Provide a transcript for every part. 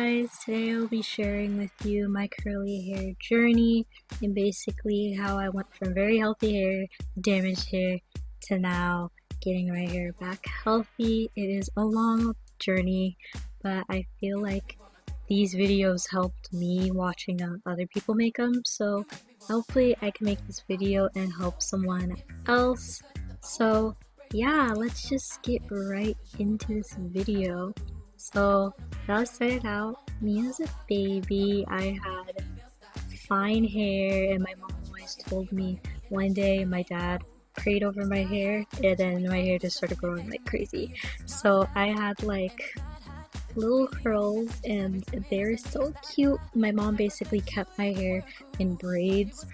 guys, today I'll be sharing with you my curly hair journey and basically how I went from very healthy hair, damaged hair, to now getting my hair back healthy. It is a long journey, but I feel like these videos helped me watching other people make them, so hopefully I can make this video and help someone else. So yeah, let's just get right into this video. So that started out me as a baby. I had fine hair, and my mom always told me one day my dad prayed over my hair, and then my hair just started growing like crazy. So I had like little curls, and they were so cute. My mom basically kept my hair in braids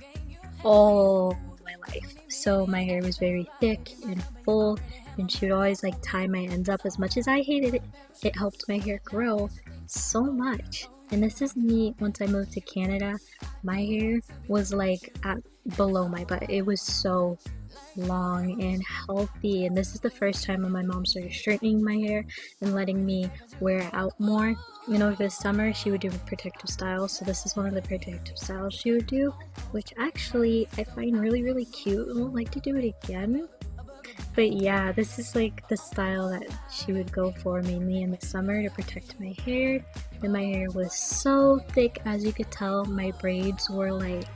all my life. So my hair was very thick and full, and she would always like tie my ends up. As much as I hated it, it helped my hair grow so much. And this is me once I moved to Canada. My hair was like at below my butt. It was so long and healthy, and this is the first time when my mom started straightening my hair and letting me wear it out more. You know, this summer she would do protective styles, so this is one of the protective styles she would do, which actually I find really cute. I would like to do it again. But yeah, this is like the style that she would go for mainly in the summer to protect my hair. And my hair was so thick, as you could tell. My braids were like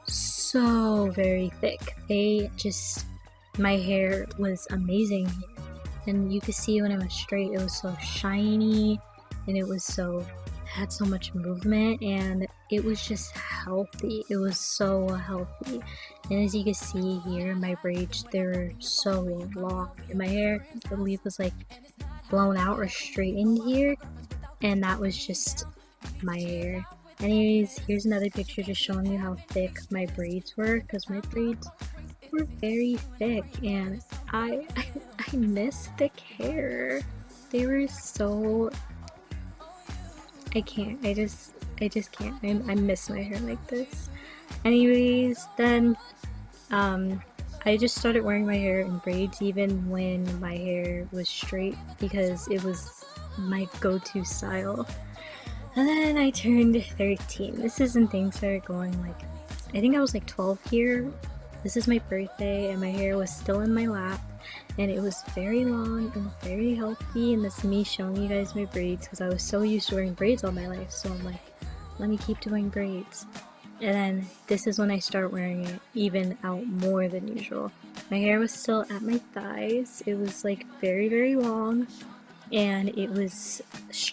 so very thick. My hair was amazing, and you could see when it was straight, it was so shiny, and had so much movement, and it was just healthy. It was so healthy. And as you can see here, my braids, they were so long, and my hair, I believe, was like blown out or straightened here, and that was just my hair. Anyways, here's another picture just showing you how thick my braids were, because my braids were very thick, and I miss thick hair. They were so, I can't, I just can't. I miss my hair like this. Anyways, then I just started wearing my hair in braids even when my hair was straight, because it was my go-to style. And then I turned 13. This is when things started going like, I think I was like 12 here. This is my birthday, and my hair was still in my lap, and it was very long and very healthy. And this is me showing you guys my braids, because I was so used to wearing braids all my life, so I'm like, let me keep doing braids. And then this is when I start wearing it even out more than usual. My hair was still at my thighs. It was like very long, and it was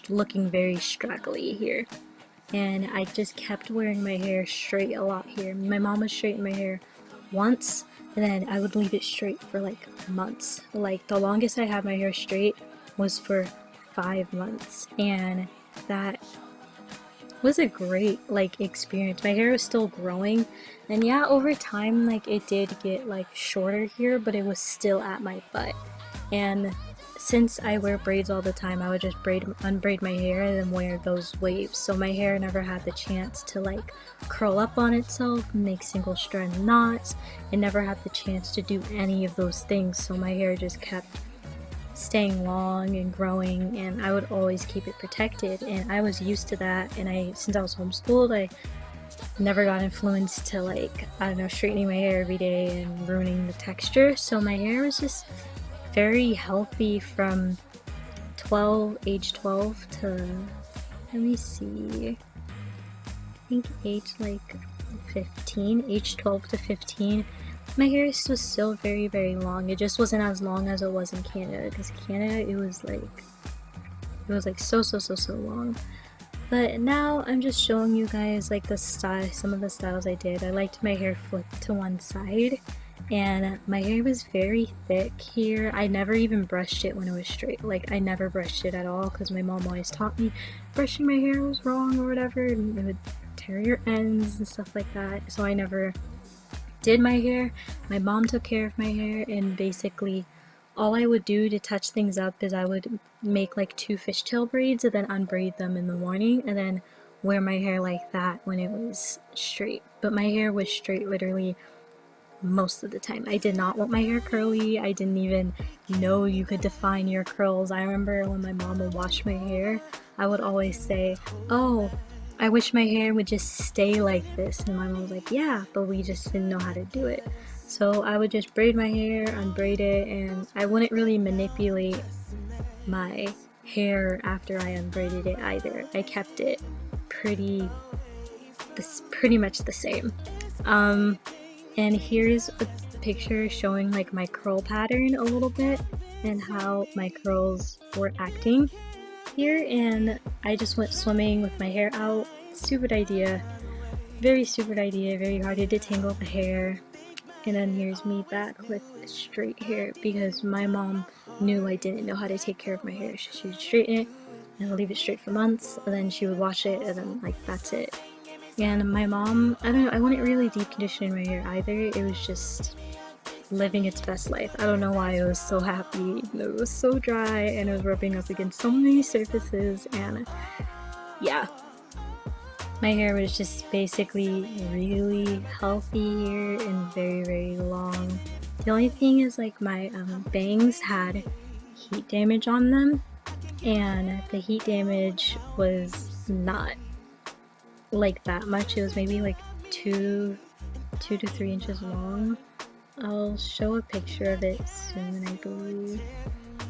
looking very straggly here. And I just kept wearing my hair straight a lot here. My mom would straighten my hair once, and then I would leave it straight for like months. Like the longest I had my hair straight was for 5 months, and that was a great like experience. My hair was still growing, and yeah, over time like it did get like shorter here, but it was still at my butt. And since I wear braids all the time, I would just unbraid my hair and then wear those waves. So my hair never had the chance to like curl up on itself, make single strand knots. It never had the chance to do any of those things. So my hair just kept staying long and growing, and I would always keep it protected. And I was used to that. And since I was homeschooled, I never got influenced to like, I don't know, straightening my hair every day and ruining the texture. So my hair was just very healthy from age 12 to, let me see, I think age like 15, age 12 to 15. My hair was still very long. It just wasn't as long as it was in Canada, because Canada it was like so long. But now I'm just showing you guys like the style, some of the styles I did. I liked my hair flipped to one side, and my hair was very thick here. I never even brushed it when it was straight. Like I never brushed it at all, because my mom always taught me brushing my hair was wrong or whatever, and it would tear your ends and stuff like that. So I never did my hair. My mom took care of my hair, and basically all I would do to touch things up is I would make like 2 fishtail braids and then unbraid them in the morning, and then wear my hair like that when it was straight. But my hair was straight literally most of the time. I did not want my hair curly. I didn't even know you could define your curls. I remember when my mom would wash my hair, I would always say, oh, I wish my hair would just stay like this. And my mom was like, yeah, but we just didn't know how to do it. So I would just braid my hair, unbraid it, and I wouldn't really manipulate my hair after I unbraided it either. I kept it pretty much the same. And here's a picture showing like my curl pattern a little bit and how my curls were acting here. And I just went swimming with my hair out. Stupid idea, very stupid idea, very hard to detangle the hair. And then here's me back with straight hair because my mom knew I didn't know how to take care of my hair. She would straighten it and leave it straight for months, and then she would wash it, and then like that's it. And my mom, I don't know, I wouldn't really deep condition my hair either. It was just living its best life. I don't know why I was so happy. It was so dry and it was rubbing up against so many surfaces, and yeah. My hair was just basically really healthy here and very, very long. The only thing is like my bangs had heat damage on them, and the heat damage was not like that much. It was maybe like 2 to 3 inches long. I'll show a picture of it soon, I believe.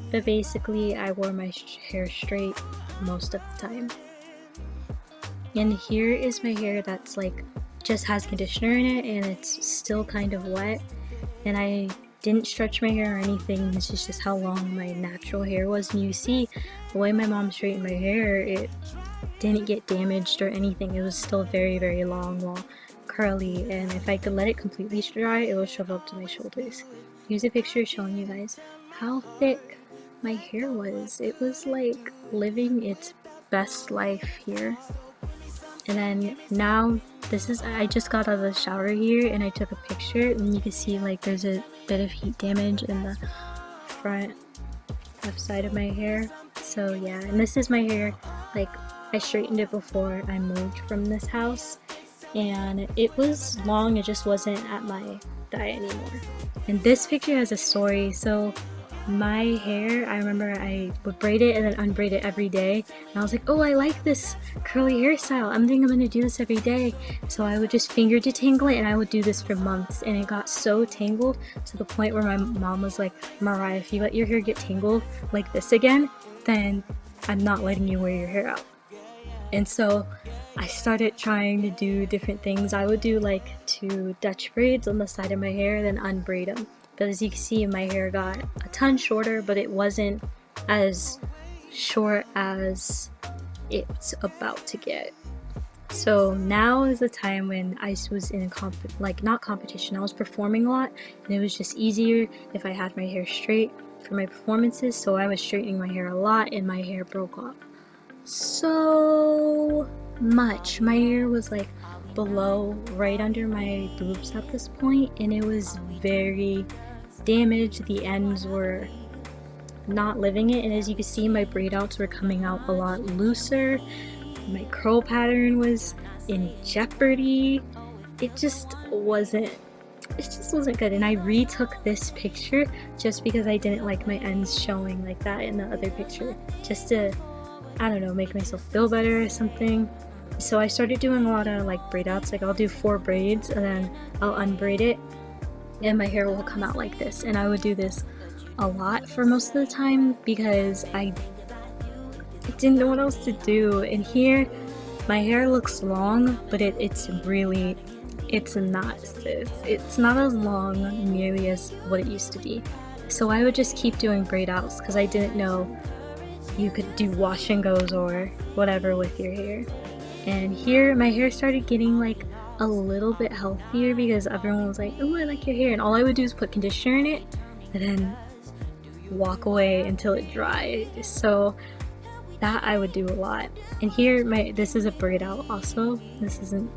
But basically I wore my hair straight most of the time. And here is my hair that's like just has conditioner in it and it's still kind of wet, and I didn't stretch my hair or anything. This is just how long my natural hair was, and you see the way my mom straightened my hair, it didn't get damaged or anything. It was still very, very long, curly, and if I could let it completely dry, it will shove up to my shoulders. Here's a picture showing you guys how thick my hair was. It was like living its best life here. And then now I just got out of the shower here and I took a picture, and you can see like there's a bit of heat damage in the front left side of my hair. So yeah, and this is my hair, like I straightened it before I moved from this house, and it was long, it just wasn't at my thigh anymore. And this picture has a story. So my hair, I remember I would braid it and then unbraid it every day, and I was like, oh, I like this curly hairstyle, I'm gonna do this every day. So I would just finger detangle it, and I would do this for months, and it got so tangled to the point where my mom was like, Mariah, if you let your hair get tangled like this again, then I'm not letting you wear your hair out. And so I started trying to do different things. I would do like 2 Dutch braids on the side of my hair, then unbraid them. But as you can see, my hair got a ton shorter, but it wasn't as short as it's about to get. So now is the time when I was in not competition, I was performing a lot, and it was just easier if I had my hair straight for my performances. So I was straightening my hair a lot, and my hair broke off so much. My hair was like below, right under my boobs at this point, and it was very damaged. The ends were not living it, and as you can see, my braid outs were coming out a lot looser. My curl pattern was in jeopardy. It just wasn't good, and I retook this picture just because I didn't like my ends showing like that in the other picture, just to, I don't know, make myself feel better or something. So I started doing a lot of like braid outs. Like I'll do 4 braids and then I'll unbraid it, and my hair will come out like this. And I would do this a lot for most of the time because I didn't know what else to do. And here my hair looks long, but it's not, sis. It's not as long nearly as what it used to be. So I would just keep doing braid outs because I didn't know you could do wash and goes or whatever with your hair. And here my hair started getting like a little bit healthier because everyone was like, oh, I like your hair, and all I would do is put conditioner in it and then walk away until it dried. So that I would do a lot. And here this is a braid out also. This isn't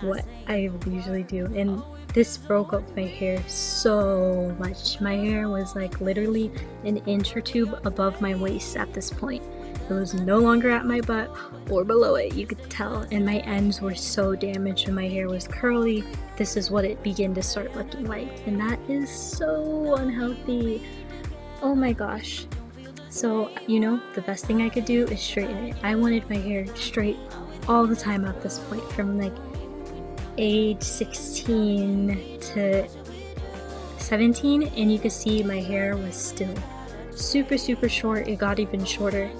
what I usually do, and this broke up my hair so much. My hair was like literally an inch or 2 above my waist at this point, It was no longer at my butt or below it, you could tell, and my ends were so damaged when my hair was curly. This is what it began to start looking like, and that is so unhealthy. Oh my gosh. So, you know, the best thing I could do is straighten it. I wanted my hair straight all the time at this point, from like age 16 to 17, and you could see my hair was still super short. It got even shorter.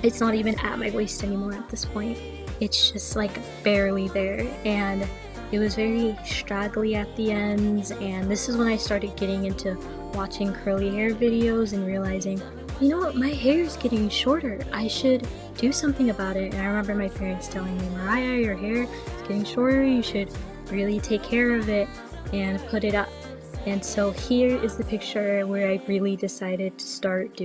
It's not even at my waist anymore at this point. It's just like barely there, and it was very straggly at the ends. And this is when I started getting into watching curly hair videos and realizing, you know what, my hair is getting shorter. I should do something about it. And I remember my parents telling me, Mariah, your hair is getting shorter. You should really take care of it and put it up. And so here is the picture where I really decided to start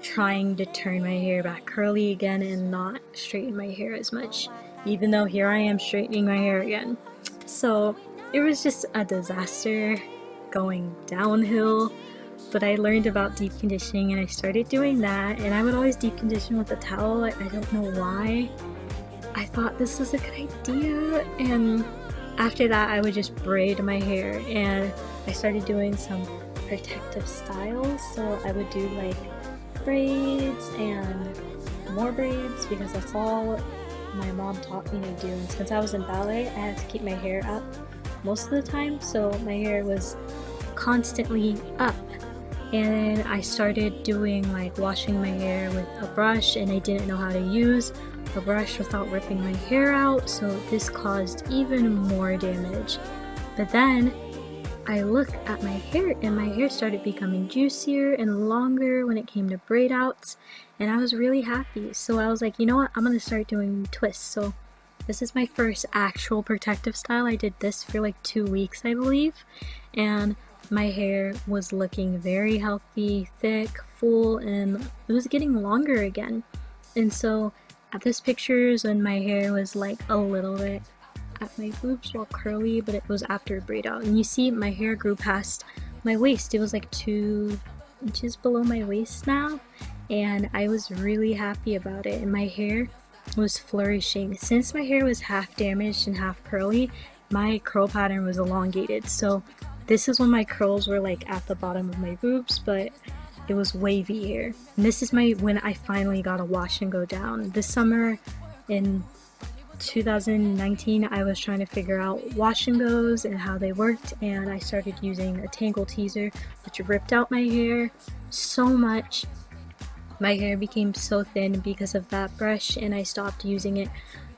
trying to turn my hair back curly again and not straighten my hair as much, even though here I am straightening my hair again. So it was just a disaster going downhill, but I learned about deep conditioning and I started doing that, and I would always deep condition with a towel. I don't know why. I thought this was a good idea, and after that I would just braid my hair, and I started doing some protective styles. So I would do like braids and more braids because that's all my mom taught me to do, and since I was in ballet I had to keep my hair up most of the time, so my hair was constantly up. And then I started doing like washing my hair with a brush, and I didn't know how to use a brush without ripping my hair out, so this caused even more damage. But then I looked at my hair, and my hair started becoming juicier and longer when it came to braid outs, and I was really happy. So I was like, you know what, I'm gonna start doing twists. So this is my first actual protective style. I did this for like 2 weeks, I believe, and my hair was looking very healthy, thick, full, and it was getting longer again. And so at this picture is when my hair was like a little bit at my boobs, well, curly, but it was after a braid out. And you see my hair grew past my waist. It was like 2 inches below my waist now, and I was really happy about it, and my hair was flourishing. Since my hair was half damaged and half curly, my curl pattern was elongated. So this is when my curls were like at the bottom of my boobs, but it was wavy hair. And this is when I finally got a wash and go down. This summer in 2019, I was trying to figure out wash and goes and how they worked, and I started using a tangle teaser, which ripped out my hair so much. My hair became so thin because of that brush, and I stopped using it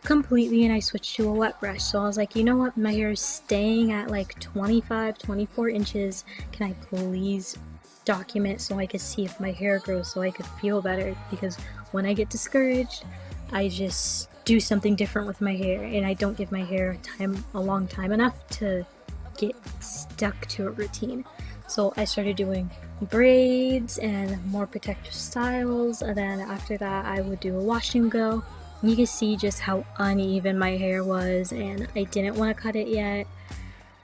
completely and I switched to a wet brush. So I was like, you know what, my hair is staying at like 24 inches. Can I please document so I could see if my hair grows, so I could feel better? Because when I get discouraged, I just do something different with my hair, and I don't give my hair a long time enough to get stuck to a routine. So I started doing braids and more protective styles, and then after that I would do a wash and go. You can see just how uneven my hair was, and I didn't want to cut it yet,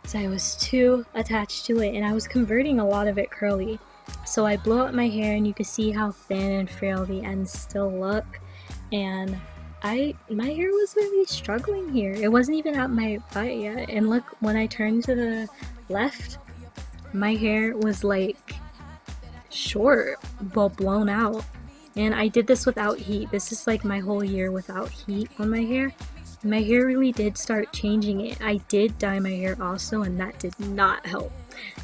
so I was too attached to it, and I was converting a lot of it curly. So I blow up my hair, and you can see how thin and frail the ends still look, and my hair was really struggling here. It wasn't even at my butt yet, and look, when I turned to the left, my hair was like short, well, blown out. And I did this without heat. This is like my whole year without heat on my hair. My hair really did start changing it. I did dye my hair also, and that did not help.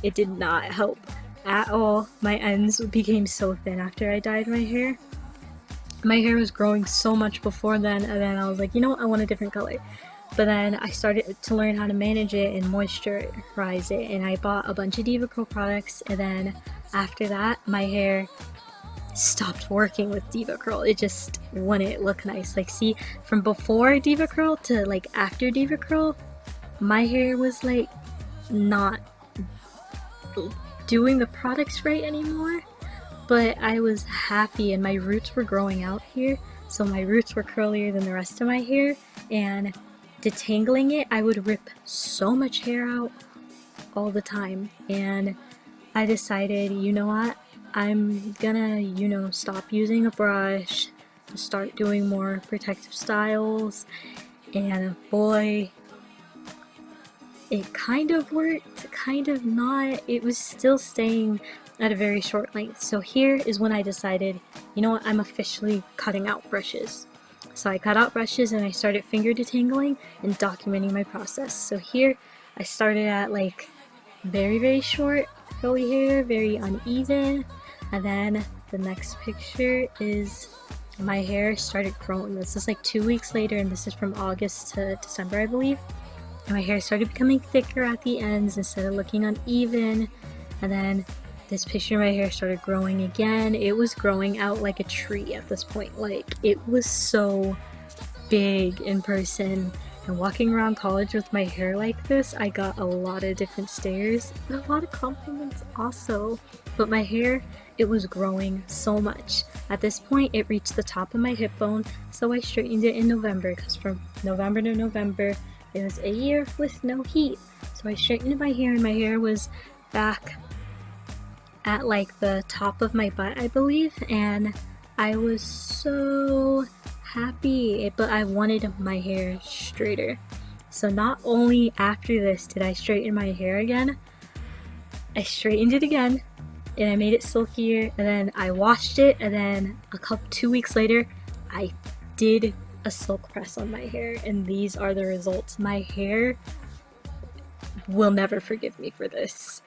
It did not help at all. My ends became so thin after I dyed my hair. My hair was growing so much before then, and then I was like, you know what, I want a different color. But then I started to learn how to manage it and moisturize it, and I bought a bunch of Diva Curl products, and then after that my hair stopped working with Diva Curl. It just wouldn't look nice. Like, see, from before Diva Curl to like after Diva Curl, my hair was like not doing the products right anymore. But I was happy, and my roots were growing out here, so my roots were curlier than the rest of my hair, and detangling it, I would rip so much hair out all the time. And I decided, you know what, I'm gonna, you know, stop using a brush, start doing more protective styles, and boy, it kind of worked, kind of not. It was still staying at a very short length. So here is when I decided, you know what, I'm officially cutting out brushes. So I cut out brushes and I started finger detangling and documenting my process. So here I started at like very short curly hair, very uneven, and then the next picture is my hair started growing. This is like 2 weeks later, and this is from August to December, I believe. And my hair started becoming thicker at the ends instead of looking uneven. And then this picture, my hair started growing again. It was growing out like a tree at this point. Like, it was so big in person. And walking around college with my hair like this, I got a lot of different stares, and a lot of compliments also. But my hair, it was growing so much. At this point, it reached the top of my hip bone, so I straightened it in November, because from November to November, it was a year with no heat. So I straightened my hair, and my hair was back at like the top of my butt, I believe, and I was so happy, but I wanted my hair straighter. So not only after this did I straighten my hair again, I straightened it again, and I made it silkier, and then I washed it, and then 2 weeks later, I did a silk press on my hair, and these are the results. My hair will never forgive me for this,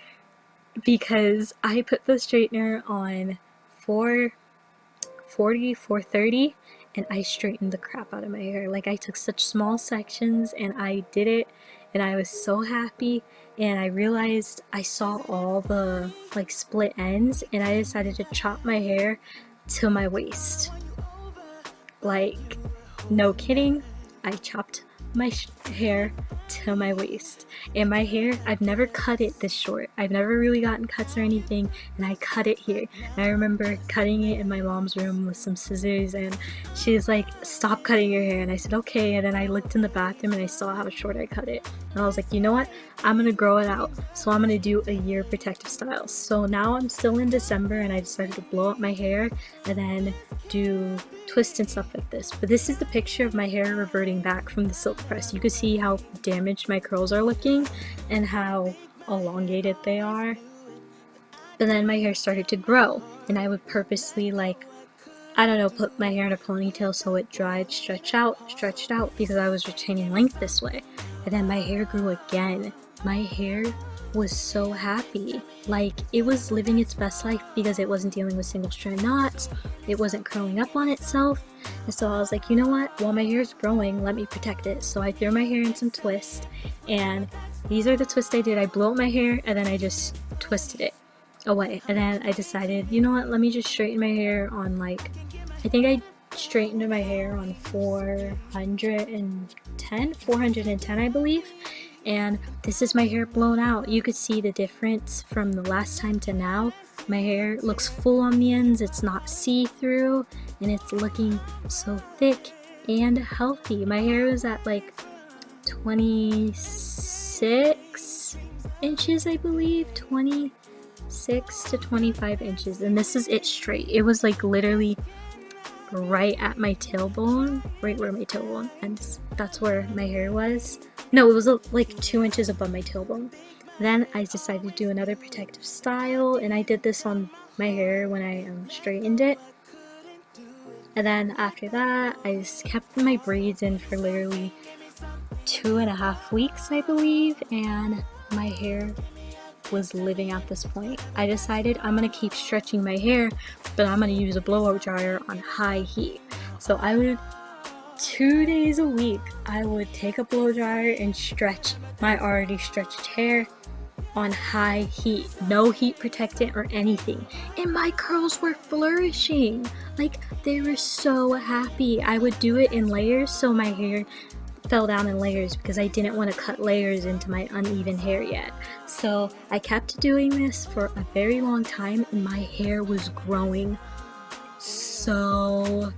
because I put the straightener on 440, 430, and I straightened the crap out of my hair. Like, I took such small sections and I did it, and I was so happy. And I realized I saw all the like split ends, and I decided to chop my hair to my waist. Like, no kidding, I chopped my hair to my waist. And my hair, I've never cut it this short. I've never really gotten cuts or anything, and I cut it here. And I remember cutting it in my mom's room with some scissors, and she was like, stop cutting your hair. And I said, okay. And then I looked in the bathroom and I saw how short I cut it. And I was like, you know what? I'm gonna grow it out. So I'm gonna do a year protective styles. So now I'm still in December, and I decided to blow up my hair and then do twists and stuff like this. But this is the picture of my hair reverting back from the silk press. You can see how damaged my curls are looking and how elongated they are. But then my hair started to grow, and I would purposely, like, I don't know, put my hair in a ponytail so it dried, stretched out, because I was retaining length this way. And then my hair grew again. My hair was so happy. Like, it was living its best life because it wasn't dealing with single strand knots, it wasn't curling up on itself. And so I was like, you know what, while my hair is growing, let me protect it. So I threw my hair in some twists, and these are the twists I did. I blew up my hair, and then I just twisted it away. And then I decided, you know what, let me just straighten my hair on, like, I think I straightened my hair on 410 I believe. And this is my hair blown out. You could see the difference from the last time to now. My hair looks full on the ends, it's not see-through, and it's looking so thick and healthy. My hair was at like 26 inches, I believe, 26 to 25 inches, and this is it straight. It was like literally right at my tailbone, right where my tailbone ends. That's where my hair was. No, it was like 2 inches above my tailbone. Then I decided to do another protective style, and I did this on my hair when I straightened it. And then after that, I just kept my braids in for literally 2.5 weeks, I believe, and my hair was living at this point. I decided I'm gonna keep stretching my hair, but I'm gonna use a blow dryer on high heat. So I would 2 days a week, I would take a blow dryer and stretch my already stretched hair on high heat, no heat protectant or anything, and my curls were flourishing. Like, they were so happy. I would do it in layers, so my hair fell down in layers because I didn't want to cut layers into my uneven hair yet. So I kept doing this for a very long time, and my hair was growing so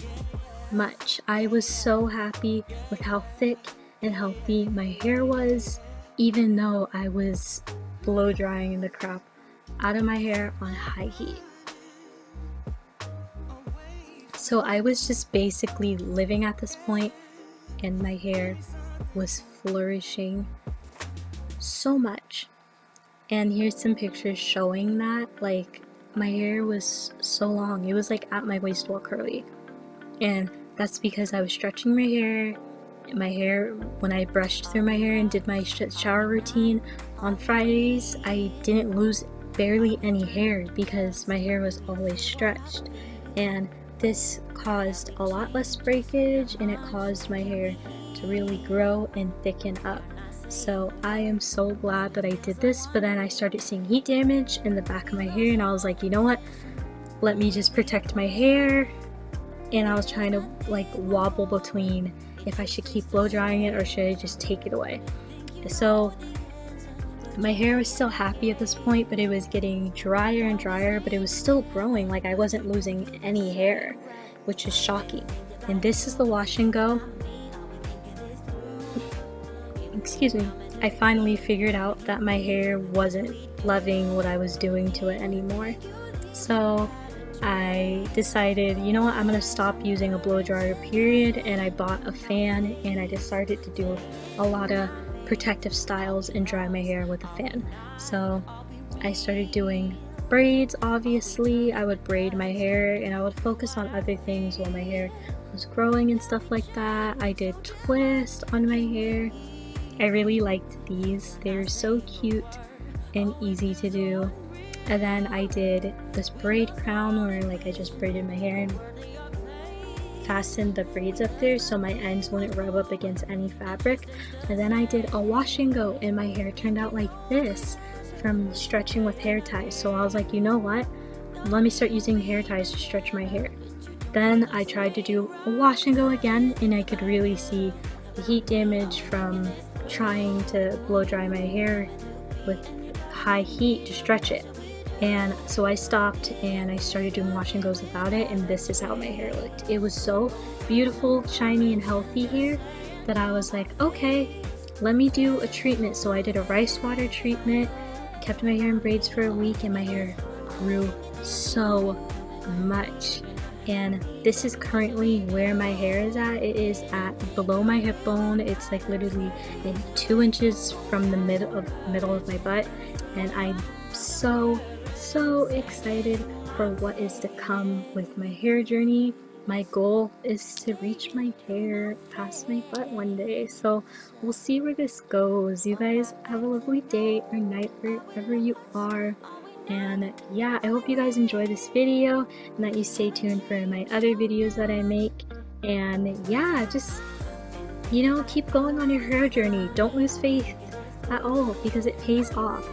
much. I was so happy with how thick and healthy my hair was, even though I was blow drying the crap out of my hair on high heat. So I was just basically living at this point, and my hair was flourishing so much. And here's some pictures showing that, like, my hair was so long. It was like at my waist wall curly. And that's because I was stretching my hair. When I brushed through my hair and did my shower routine on Fridays, I didn't lose barely any hair because my hair was always stretched. And this caused a lot less breakage, and it caused my hair to really grow and thicken up. So I am so glad that I did this, but then I started seeing heat damage in the back of my hair, and I was like, you know what? Let me just protect my hair. And I was trying to like wobble between if I should keep blow drying it or should I just take it away. So my hair was still happy at this point, but it was getting drier and drier, but it was still growing. Like, I wasn't losing any hair, which is shocking. And this is the wash and go. Excuse me. I finally figured out that my hair wasn't loving what I was doing to it anymore. So I decided, you know what, I'm gonna stop using a blow dryer, period, and I bought a fan, and I just started to do a lot of protective styles and dry my hair with a fan. So I started doing braids. Obviously I would braid my hair and I would focus on other things while my hair was growing and stuff like that. I did twists on my hair. I really liked these. They're so cute and easy to do. And then I did this braid crown where like I just braided my hair and fastened the braids up there so my ends wouldn't rub up against any fabric. And then I did a wash and go, and my hair turned out like this from stretching with hair ties. So I was like, you know what, let me start using hair ties to stretch my hair. Then I tried to do a wash and go again, and I could really see the heat damage from trying to blow dry my hair with high heat to stretch it. And so I stopped and I started doing wash and goes without it, and this is how my hair looked. It was so beautiful, shiny, and healthy here that I was like, okay, let me do a treatment. So I did a rice water treatment, kept my hair in braids for a week, and my hair grew so much. And this is currently where my hair is at. It is at below my hip bone. It's like literally in 2 inches from the middle of my butt, and I'm so excited for what is to come with my hair journey. My goal is to reach my hair past my butt one day, so we'll see where this goes. You guys have a lovely day or night wherever you are, and yeah, I hope you guys enjoy this video and that you stay tuned for my other videos that I make. And yeah, just, you know, keep going on your hair journey. Don't lose faith at all because it pays off.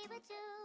But you